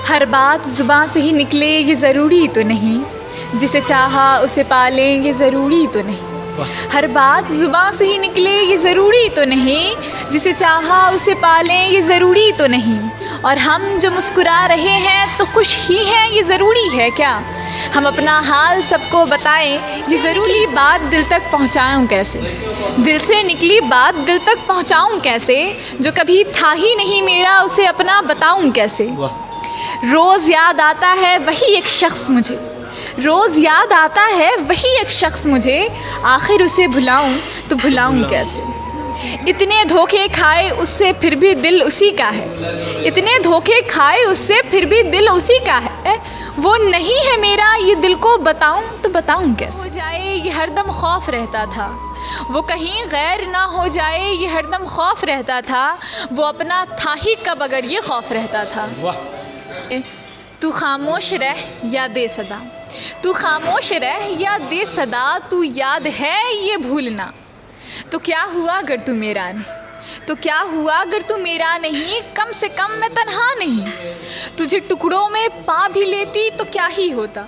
हर बात ज़ुबान से ही निकले ये ज़रूरी तो नहीं, जिसे चाहा उसे पालें ये ज़रूरी तो नहीं। हर बात ज़ुबान से ही निकले ये ज़रूरी तो नहीं, जिसे चाहा उसे पालें ये ज़रूरी तो नहीं। और हम जो मुस्कुरा रहे हैं तो खुश ही हैं ये ज़रूरी है क्या? हम अपना हाल सबको बताएं ये ज़रूरी बात दिल तक पहुंचाऊं कैसे? दिल से निकली बात दिल तक पहुंचाऊं कैसे? जो कभी था ही नहीं मेरा उसे अपना बताऊं कैसे? रोज़ याद आता है वही एक शख्स मुझे, रोज़ याद आता है वही एक शख्स मुझे, आखिर उसे भुलाऊं तो भुलाऊं कैसे? इतने धोखे खाए उससे फिर भी दिल उसी का है, इतने धोखे खाए उससे फिर भी दिल उसी का है। वो नहीं है मेरा ये दिल को बताऊं तो बताऊं कैसे? हो जाए ये हरदम खौफ रहता था, वो कहीं गैर ना हो जाए ये हरदम खौफ रहता था। वो अपना था ही कब अगर ये खौफ रहता था। तू खामोश रह या दे सदा, तू खामोश रह या दे सदा, तू याद है ये भूलना। तो क्या हुआ अगर तू मेरा नहीं, तो क्या हुआ अगर तू मेरा नहीं, कम से कम मैं तन्हा नहीं। तुझे टुकड़ों में पा भी लेती तो क्या ही होता,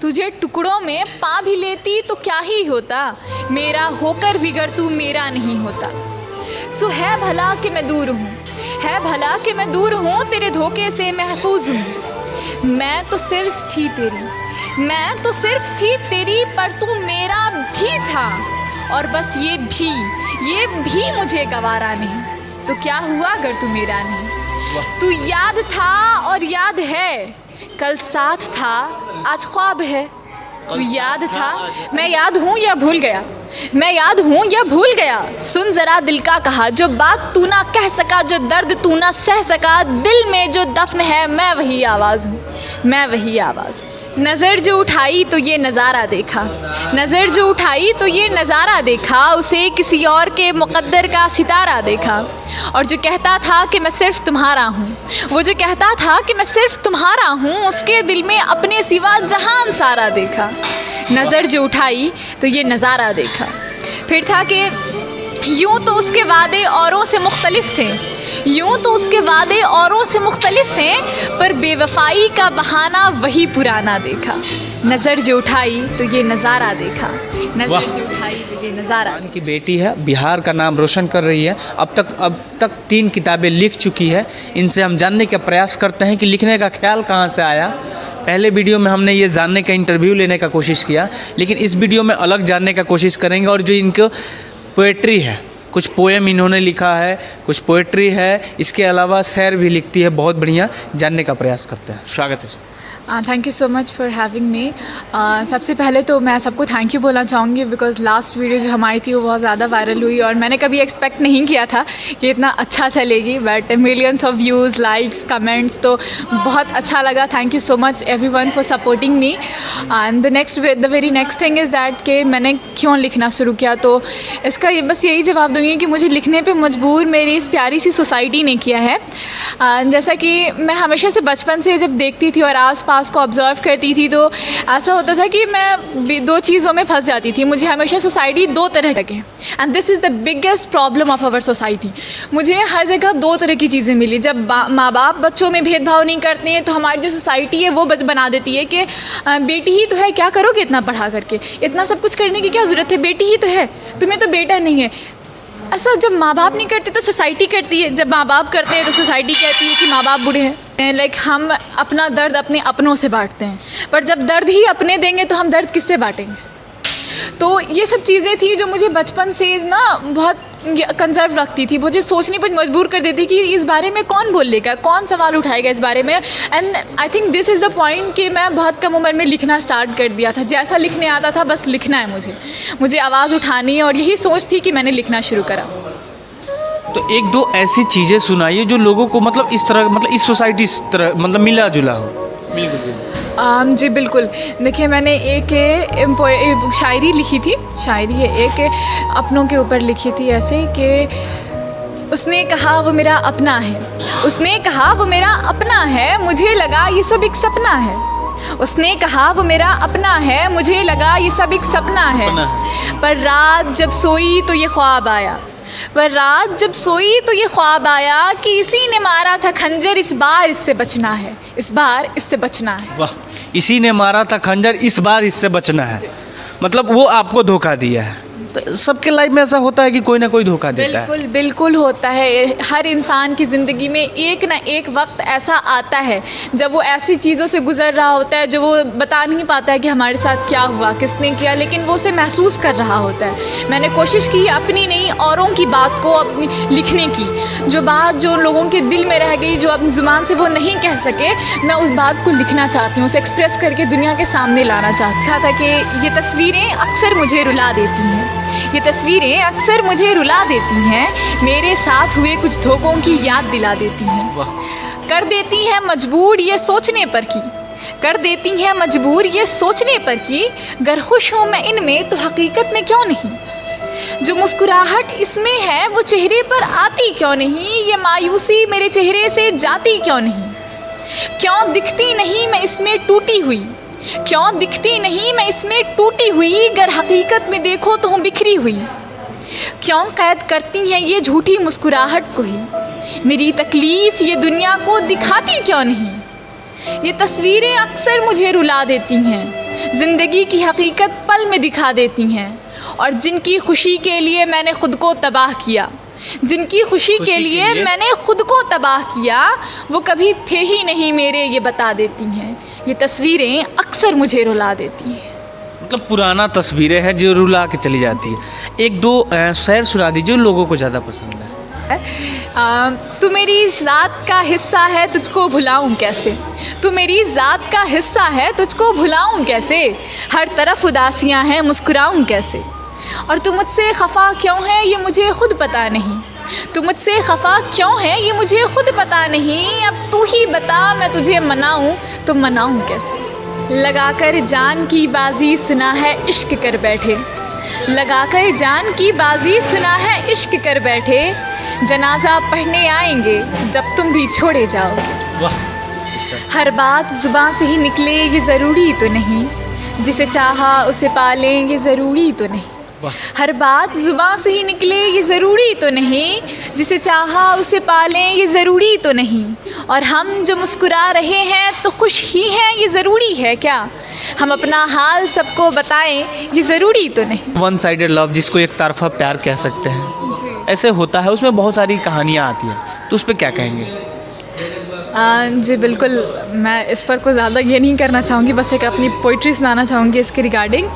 तुझे टुकड़ों में पा भी लेती तो क्या ही होता, मेरा होकर भी अगर तू मेरा नहीं होता। सो है भला कि मैं दूर हूँ, है भला कि मैं दूर हूँ, तेरे धोखे से महफूज हूँ। मैं तो सिर्फ थी तेरी, मैं तो सिर्फ थी तेरी, पर तू मेरा भी था और बस ये भी मुझे गवारा नहीं। तो क्या हुआ अगर तू मेरा नहीं? तू याद था और याद है, कल साथ था आज ख्वाब है। तू याद था, मैं याद हूँ या भूल गया, मैं याद हूँ या भूल गया। सुन ज़रा दिल का कहा, जो बात तू ना कह सका, जो दर्द तू ना सह सका, दिल में जो दफन है मैं वही आवाज़ हूँ, मैं वही आवाज़। नज़र जो उठाई तो ये नज़ारा देखा, नज़र जो उठाई तो ये नज़ारा देखा, उसे किसी और के मुक़द्दर का सितारा देखा। और जो कहता था कि मैं सिर्फ़ तुम्हारा हूँ, वो जो कहता था कि मैं सिर्फ़ तुम्हारा हूँ, उसके दिल में अपने सिवा जहान सारा देखा। नज़र जो उठाई तो ये नज़ारा देखा। फिर था कि यूँ तो उसके वादे औरों से मुख्तलिफ थे, यूँ तो उसके वादे औरों से मुख्तलिफ थे, पर बेवफाई का बहाना वही पुराना देखा। नज़र जो उठाई तो ये नज़ारा देखा, नज़र जो उठाई तो ये नज़ारा। की बेटी है, बिहार का नाम रोशन कर रही है, अब तक 3 किताबें लिख चुकी है। इनसे हम जानने का प्रयास करते हैं कि लिखने का ख्याल कहाँ से आया। पहले वीडियो में हमने ये जानने का इंटरव्यू लेने का कोशिश किया, लेकिन इस वीडियो में अलग जानने का कोशिश करेंगे। और जो इनको पोएट्री है, कुछ पोएम इन्होंने लिखा है, कुछ पोएट्री है, इसके अलावा शेर भी लिखती है, बहुत बढ़िया जानने का प्रयास करते हैं। स्वागत है। Thank you so much for having me. सबसे पहले तो मैं सबको थैंक यू बोलना चाहूँगी, बिकॉज़ लास्ट वीडियो जो हमारी थी वो बहुत ज़्यादा वायरल हुई और मैंने कभी एक्सपेक्ट नहीं किया था कि इतना अच्छा चलेगी, but millions of views, likes, comments, तो बहुत अच्छा लगा। Thank you so much everyone for supporting me. And the very next thing is that कि मैंने क्यों लिखना शुरू किया, तो इसका बस यही जवाब दूँगी कि मुझे लिखने पर मजबूर मेरी इस प्यारी सी सोसाइटी ने किया है। जैसा कि मैं हमेशा से बचपन से जब देखती थी और आस पास को ऑब्ज़र्व करती थी, तो ऐसा होता था कि मैं 2 चीज़ों में फंस जाती थी। मुझे हमेशा सोसाइटी 2 तरह की, and this is the biggest problem of our society. मुझे हर जगह 2 तरह की चीज़ें मिली। जब माँ बाप बच्चों में भेदभाव नहीं करते हैं, तो हमारी जो सोसाइटी है वो बना देती है कि बेटी ही तो है, क्या करोगे इतना पढ़ा करके, इतना सब कुछ करने की क्या ज़रूरत है, बेटी ही तो है, तुम्हें तो बेटा नहीं है। ऐसा जब माँ बाप नहीं करते तो सोसाइटी करती है, जब माँ बाप करते हैं तो सोसाइटी कहती है कि माँ बाप बुरे हैं। लाइक हम अपना दर्द अपने अपनों से बांटते हैं, पर जब दर्द ही अपने देंगे तो हम दर्द किससे बांटेंगे। तो ये सब चीज़ें थी जो मुझे बचपन से ना बहुत कंजर्व रखती थी, मुझे सोचने पर मजबूर कर देती कि इस बारे में कौन बोलेगा, कौन सवाल उठाएगा इस बारे में। And I think this is the point कि मैं बहुत कम उम्र में लिखना स्टार्ट कर दिया था। जैसा लिखने आता था बस लिखना है, मुझे आवाज़ उठानी है, और यही सोच थी कि मैंने लिखना शुरू करा। तो 1-2 ऐसी चीज़ें सुनाइए जो लोगों को मतलब इस तरह, मतलब इस सोसाइटी इस तरह मतलब मिला जुला हो। बिल्कुल जी बिल्कुल। देखिए, मैंने एक शायरी लिखी थी, शायरी है एक अपनों के ऊपर लिखी थी, ऐसे कि उसने कहा वो मेरा अपना है, उसने कहा वो मेरा अपना है, मुझे लगा ये सब एक सपना है। उसने कहा वो मेरा अपना है, मुझे लगा ये सब एक सपना है। पर रात जब सोई तो ये ख्वाब आया, पर रात जब सोई तो ये ख्वाब आया कि इसी ने मारा था खंजर, इस बार इससे बचना है, इस बार इससे बचना है। वाह, इसी ने मारा था खंजर, इस बार इससे बचना है। मतलब वो आपको धोखा दिया है। तो सबके लाइफ में ऐसा होता है कि कोई ना कोई धोखा देता है। बिल्कुल बिल्कुल होता है। हर इंसान की ज़िंदगी में एक ना एक वक्त ऐसा आता है जब वो ऐसी चीज़ों से गुज़र रहा होता है जो वो बता नहीं पाता है कि हमारे साथ क्या हुआ, किसने किया, लेकिन वो उसे महसूस कर रहा होता है। मैंने कोशिश की अपनी नहीं, औरों की बात को अपनी लिखने की, जो बात जो लोगों के दिल में रह गई, जो अपनी ज़ुबान से वो नहीं कह सके, मैं उस बात को लिखना चाहती हूँ, उसे एक्सप्रेस करके दुनिया के सामने लाना चाहती था कि ये तस्वीरें अक्सर मुझे रुला देती हैं, ये तस्वीरें अक्सर मुझे रुला देती हैं, मेरे साथ हुए कुछ धोखों की याद दिला देती हैं। कर देती हैं मजबूर ये सोचने पर कि, कर देती हैं मजबूर ये सोचने पर कि गर खुश हूँ मैं इनमें तो हकीकत में क्यों नहीं। जो मुस्कुराहट इसमें है वो चेहरे पर आती क्यों नहीं, ये मायूसी मेरे चेहरे से जाती क्यों नहीं। क्यों दिखती नहीं मैं इसमें टूटी हुई, क्यों दिखती नहीं मैं इसमें टूटी हुई, गर हकीकत में देखो तो हूँ बिखरी हुई। क्यों कैद करती हैं ये झूठी मुस्कुराहट को ही, मेरी तकलीफ़ ये दुनिया को दिखाती क्यों नहीं। ये तस्वीरें अक्सर मुझे रुला देती हैं, ज़िंदगी की हकीकत पल में दिखा देती हैं। और जिनकी खुशी के लिए मैंने ख़ुद को तबाह किया, जिनकी खुशी के लिए मैंने खुद को तबाह किया, वो कभी थे ही नहीं मेरे, ये बता देती हैं। ये तस्वीरें अक्सर मुझे रुला देती हैं। मतलब पुराना तस्वीरें हैं जो रुला के चली जाती है। एक दो शेर सुना दीजिए, लोगों को ज़्यादा पसंद है। तू मेरी ज़ात का हिस्सा है तुझको भुलाऊं कैसे, तू मेरी ज़ात का हिस्सा है तुझको भुलाऊं कैसे, हर तरफ उदासियां हैं मुस्कुराऊं कैसे। और तू मुझसे खफा क्यों है ये मुझे खुद पता नहीं, तू मुझसे खफा क्यों है ये मुझे खुद पता नहीं। अब तू ही बता मैं तुझे मनाऊं तो मनाऊं कैसे। लगाकर जान की बाजी सुना है इश्क कर बैठे, लगाकर जान की बाजी सुना है इश्क कर बैठे, जनाजा पढ़ने आएंगे जब तुम भी छोड़े जाओगे। हर बात ज़ुबान से ही निकले ये ज़रूरी तो नहीं, जिसे चाहा उसे पालें ये ज़रूरी तो नहीं। हर बात ज़ुबान से ही निकले ये ज़रूरी तो नहीं, जिसे चाहा उसे पालें ये ज़रूरी तो नहीं। और हम जो मुस्कुरा रहे हैं तो खुश ही हैं ये ज़रूरी है क्या, हम अपना हाल सबको बताएं ये ज़रूरी तो नहीं। वन साइडेड लव, जिसको एक तरफा प्यार कह सकते हैं, ऐसे होता है, उसमें बहुत सारी कहानियाँ आती हैं, तो उस पर क्या कहेंगे? जी बिल्कुल, मैं इस पर कोई ज़्यादा ये नहीं करना चाहूँगी, बस एक अपनी पोइट्री सुनाना चाहूँगी इसके रिगार्डिंग।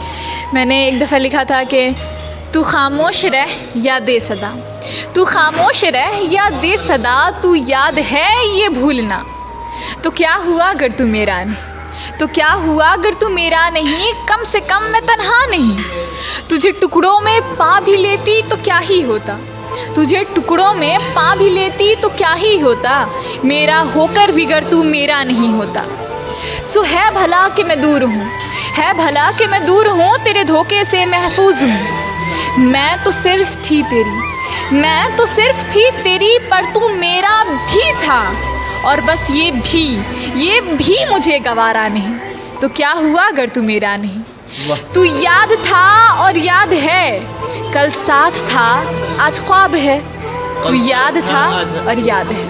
मैंने एक दफ़ा लिखा था कि तू खामोश रह या दे सदा, तू खामोश रह या दे सदा, तू याद है ये भूलना। तो क्या हुआ अगर तू मेरा नहीं, तो क्या हुआ अगर तू मेरा नहीं, कम से कम मैं तन्हा नहीं। तुझे टुकड़ों में पा भी लेती तो क्या ही होता, तुझे टुकड़ों में पा भी लेती तो क्या ही होता, मेरा होकर भी गर तू मेरा नहीं होता। सो है भला कि मैं दूर हूँ, है भला कि मैं दूर हूँ, तेरे धोखे से महफूज हूँ। मैं तो सिर्फ थी तेरी, मैं तो सिर्फ थी तेरी, पर तू मेरा भी था, और बस ये भी मुझे गवारा नहीं। तो क्या हुआ अगर तू मेरा नहीं। तू याद था और याद है, कल साथ था आज ख्वाब है। तू याद था और याद है,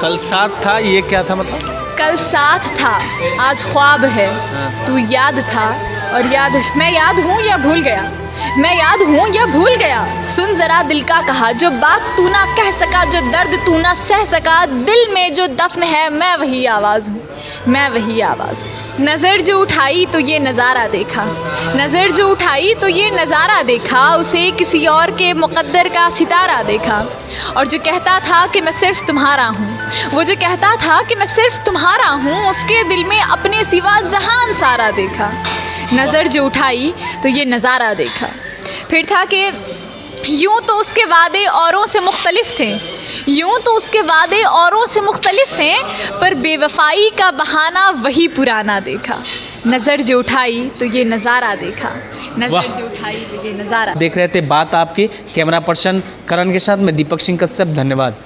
कल साथ था, ये क्या था मतलब? कल साथ था आज ख्वाब है। तू याद था और याद है। मैं याद हूँ या भूल गया, मैं याद हूँ या भूल गया, सुन ज़रा दिल का कहा, जो बात तू ना कह सका, जो दर्द तू ना सह सका, दिल में जो दफन है मैं वही आवाज़ हूँ, मैं वही आवाज़। नज़र जो उठाई तो ये नज़ारा देखा, नज़र जो उठाई तो ये नज़ारा देखा, उसे किसी और के मुक़द्दर का सितारा देखा। और जो कहता था कि मैं सिर्फ तुम्हारा हूँ, वो जो कहता था कि मैं सिर्फ तुम्हारा हूँ, उसके दिल में अपने सिवा जहान सारा देखा। नज़र जो उठाई तो ये नज़ारा देखा। फिर था कि यूँ तो उसके वादे औरों से मुख्तलिफ थे, यूँ तो उसके वादे औरों से मुख्तलिफ थे, पर बेवफाई का बहाना वही पुराना देखा। नज़र जो उठाई तो ये नज़ारा देखा, नज़र जो उठाई तो ये नज़ारा। देख रहे थे बात आपकी, कैमरा पर्सन करण के साथ मैं दीपक सिंह कश्यप, धन्यवाद।